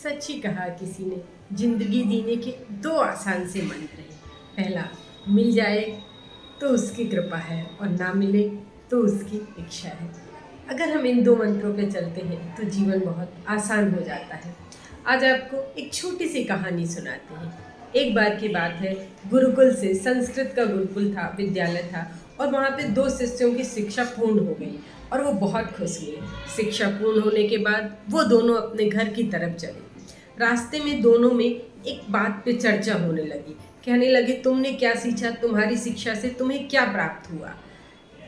सच ही कहा किसी ने, जिंदगी जीने के दो आसान से मंत्र हैं। पहला, मिल जाए तो उसकी कृपा है और ना मिले तो उसकी इच्छा है। अगर हम इन दो मंत्रों पे चलते हैं तो जीवन बहुत आसान हो जाता है। आज आपको एक छोटी सी कहानी सुनाते हैं। एक बार की बात है, गुरुकुल से संस्कृत का गुरुकुल था, विद्यालय था, और वहाँ पे दो शिष्यों की शिक्षा पूर्ण हो गई और वो बहुत खुश हुए। शिक्षा पूर्ण होने के बाद वो दोनों अपने घर की तरफ चले। रास्ते में दोनों में एक बात पे चर्चा होने लगी। कहने लगे, तुमने क्या सीखा, तुम्हारी शिक्षा से तुम्हें क्या प्राप्त हुआ।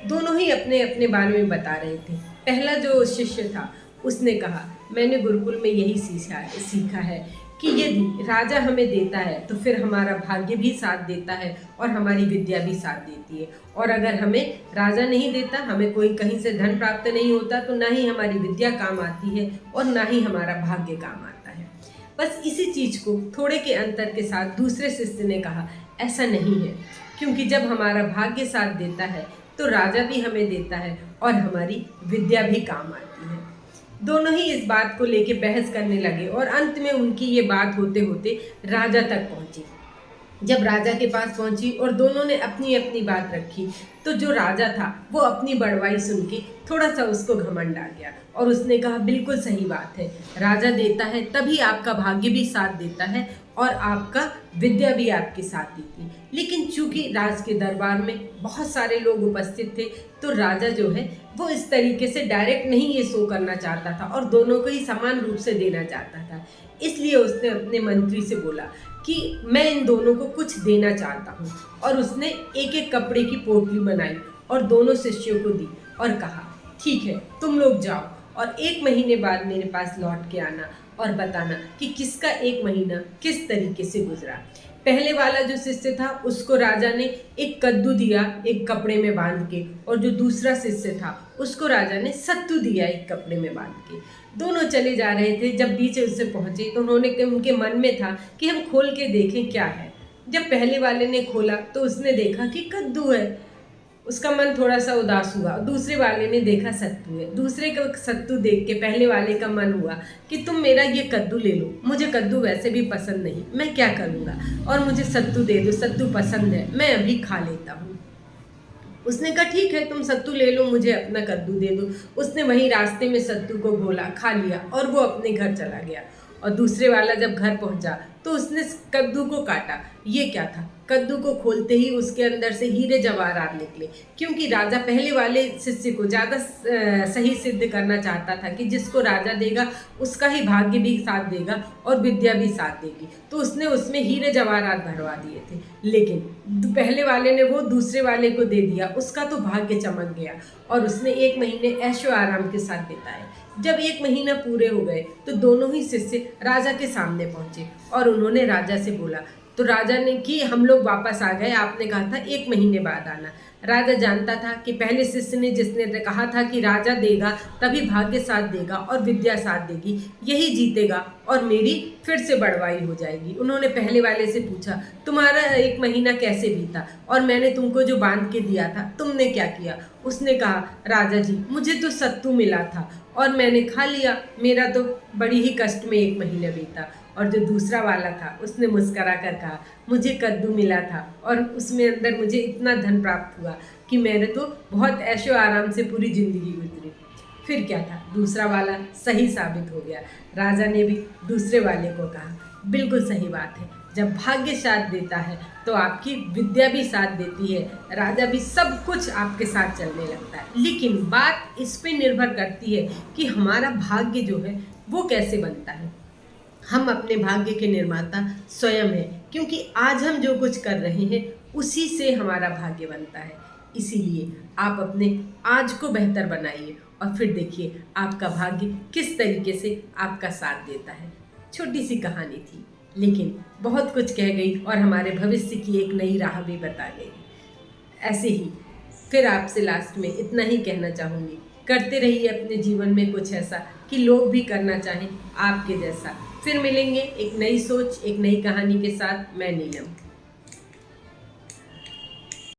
दोनों ही अपने अपने बारे में बता रहे थे। पहला जो शिष्य था उसने कहा, मैंने गुरुकुल में यही सीखा है कि यदि राजा हमें देता है तो फिर हमारा भाग्य भी साथ देता है और हमारी विद्या भी साथ देती है, और अगर हमें राजा नहीं देता, हमें कोई कहीं से धन प्राप्त नहीं होता, तो ना ही हमारी विद्या काम आती है और ना ही हमारा भाग्य काम आता है। बस इसी चीज को थोड़े के अंतर के साथ दूसरे शिष्य ने कहा, ऐसा नहीं है, क्योंकि जब हमारा भाग्य साथ देता है तो राजा भी हमें देता है और हमारी विद्या भी काम आती है। दोनों ही इस बात को लेके बहस करने लगे और अंत में उनकी ये बात होते होते राजा तक पहुंची। जब राजा के पास पहुंची और दोनों ने अपनी अपनी बात रखी, तो जो राजा था वो अपनी बड़वाई सुन के थोड़ा सा उसको घमंड आ गया और उसने कहा, बिल्कुल सही बात है, राजा देता है तभी आपका भाग्य भी साथ देता है और आपका विद्या भी आपके साथ देती है। लेकिन चूंकि राज के दरबार में बहुत सारे लोग उपस्थित थे, तो राजा जो है वो इस तरीके से डायरेक्ट नहीं ये शो करना चाहता था और दोनों को ही समान रूप से देना चाहता था। इसलिए उसने अपने मंत्री से बोला कि मैं इन दोनों को कुछ देना चाहता हूँ, और उसने एक एक कपड़े की पोटली बनाई और दोनों शिष्यों को दी और कहा, ठीक है, तुम लोग जाओ और 1 महीने बाद मेरे पास लौट के आना और बताना कि किसका 1 महीना किस तरीके से गुजरा। पहले वाला जो शिष्य था उसको राजा ने एक कद्दू दिया एक कपड़े में बांध के, और जो दूसरा शिष्य था उसको राजा ने सत्तू दिया एक कपड़े में बांध के। दोनों चले जा रहे थे। जब बीच उससे पहुंचे तो उनके मन में था कि हम खोल के देखें क्या है। जब पहले वाले ने खोला तो उसने देखा कि कद्दू है। उसका मन थोड़ा सा उदास हुआ। दूसरे वाले ने देखा सत्तू है। दूसरे का सत्तू देख के पहले वाले का मन हुआ कि तुम मेरा ये कद्दू ले लो, मुझे कद्दू वैसे भी पसंद नहीं, मैं क्या करूँगा, और मुझे सत्तू दे दो, सत्तू पसंद है, मैं अभी खा लेता हूँ। उसने कहा, ठीक है, तुम सत्तू ले लो, मुझे अपना कद्दू दे दो। उसने वहीं रास्ते में सत्तू को घोला, खा लिया और वो अपने घर चला गया। और दूसरे वाला जब घर पहुंचा तो उसने कद्दू को काटा। ये क्या था? कद्दू को खोलते ही उसके अंदर से हीरे जवाहरात निकले, क्योंकि राजा पहले वाले शिष्य को ज़्यादा सही सिद्ध करना चाहता था कि जिसको राजा देगा उसका ही भाग्य भी साथ देगा और विद्या भी साथ देगी। तो उसने उसमें हीरे जवाहरात भरवा दिए थे, लेकिन पहले वाले ने वो दूसरे वाले को दे दिया, उसका तो भाग्य चमक गया और उसने 1 महीने ऐशो आराम के साथ बिताए। जब 1 महीना पूरे हो गए तो दोनों ही शिष्य राजा के सामने पहुंचे और उन्होंने राजा से बोला, तो राजा ने कि हम लोग वापस आ गए, आपने कहा था 1 महीने बाद आना। राजा जानता था कि पहले शिष्य ने जिसने कहा था कि राजा देगा तभी भाग्य साथ देगा और विद्या साथ देगी, यही जीतेगा और मेरी फिर से बढ़वाई हो जाएगी। उन्होंने पहले वाले से पूछा, तुम्हारा 1 महीना कैसे बीता और मैंने तुमको जो बांध के दिया था तुमने क्या किया? उसने कहा, राजा जी, मुझे तो सत्तू मिला था और मैंने खा लिया, मेरा तो बड़ी ही कष्ट में 1 महीना बीता। और जो दूसरा वाला था उसने मुस्करा कर कहा, मुझे कद्दू मिला था और उसमें अंदर मुझे इतना धन प्राप्त हुआ कि मैंने तो बहुत ऐशो आराम से पूरी ज़िंदगी गुजरी। फिर क्या था, दूसरा वाला सही साबित हो गया। राजा ने भी दूसरे वाले को कहा, बिल्कुल सही बात है, जब भाग्य साथ देता है तो आपकी विद्या भी साथ देती है, राजा भी सब कुछ आपके साथ चलने लगता है। लेकिन बात इस पे निर्भर करती है कि हमारा भाग्य जो है वो कैसे बनता है। हम अपने भाग्य के निर्माता स्वयं हैं, क्योंकि आज हम जो कुछ कर रहे हैं उसी से हमारा भाग्य बनता है। इसीलिए आप अपने आज को बेहतर बनाइए और फिर देखिए आपका भाग्य किस तरीके से आपका साथ देता है। छोटी सी कहानी थी, लेकिन बहुत कुछ कह गई और हमारे भविष्य की एक नई राह भी बता गई। ऐसे ही फिर आपसे लास्ट में इतना ही कहना चाहूँगी, करते रहिए अपने जीवन में कुछ ऐसा कि लोग भी करना चाहें आपके जैसा। फिर मिलेंगे एक नई सोच, एक नई कहानी के साथ। मैं नीलम।